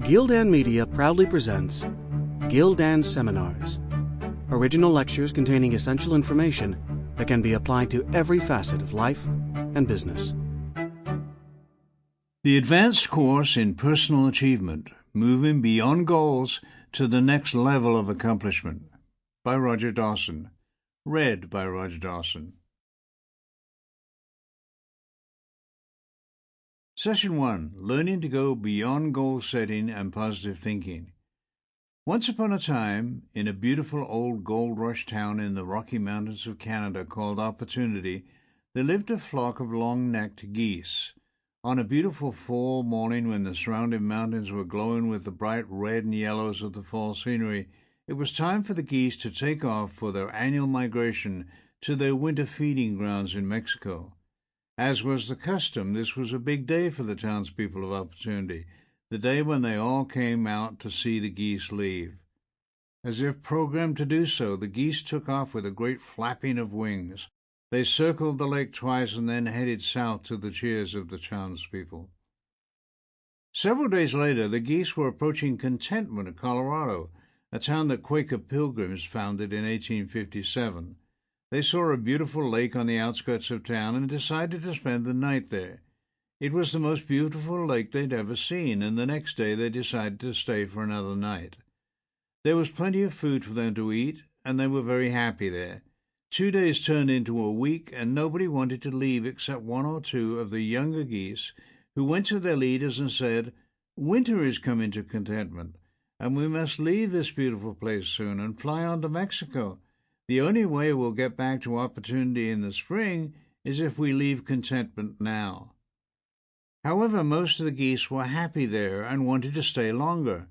Gildan Media proudly presents Gildan Seminars, original lectures containing essential information that can be applied to every facet of life and business. The Advanced Course in Personal Achievement, Moving Beyond Goals to the Next Level of Accomplishment, by Roger Dawson. Read by Roger Dawson. Session 1. Learning to go beyond goal setting and positive thinking. Once upon a time, in a beautiful old gold rush town in the Rocky Mountains of Canada called Opportunity, there lived a flock of long-necked geese. On a beautiful fall morning when the surrounding mountains were glowing with the bright red and yellows of the fall scenery, it was time for the geese to take off for their annual migration to their winter feeding grounds in Mexico. As was the custom, this was a big day for the townspeople of Opportunity, the day when they all came out to see the geese leave. As if programmed to do so, the geese took off with a great flapping of wings. They circled the lake twice and then headed south to the cheers of the townspeople. Several days later, the geese were approaching Contentment, Colorado, a town that Quaker Pilgrims founded in 1857. They saw a beautiful lake on the outskirts of town and decided to spend the night there. It was the most beautiful lake they'd ever seen, and the next day they decided to stay for another night. There was plenty of food for them to eat, and they were very happy there. 2 days turned into a week, and nobody wanted to leave except one or two of the younger geese, who went to their leaders and said, "Winter is coming to Contentment, and we must leave this beautiful place soon and fly on to Mexico. The only way we'll get back to Opportunity in the spring is if we leave Contentment now." However, most of the geese were happy there and wanted to stay longer.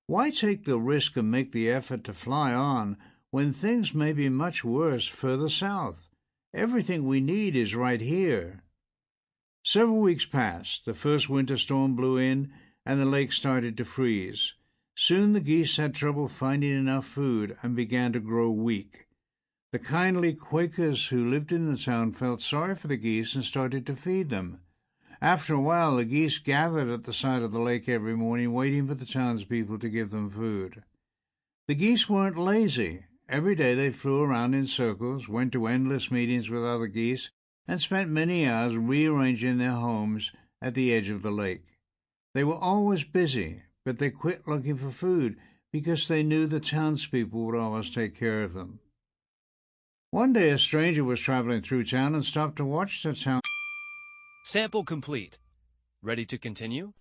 Why take the risk and make the effort to fly on when things may be much worse further south? Everything we need is right here. Several weeks passed. The first winter storm blew in, and the lake started to freeze. Soon the geese had trouble finding enough food and began to grow weak. The kindly Quakers who lived in the town felt sorry for the geese and started to feed them. After a while, the geese gathered at the side of the lake every morning, waiting for the townspeople to give them food. The geese weren't lazy. Every day they flew around in circles, went to endless meetings with other geese, and spent many hours rearranging their homes at the edge of the lake. They were always busy, but they quit looking for food because they knew the townspeople would always take care of them. One day a stranger was traveling through town and stopped to watch the town. Sample complete. Ready to continue?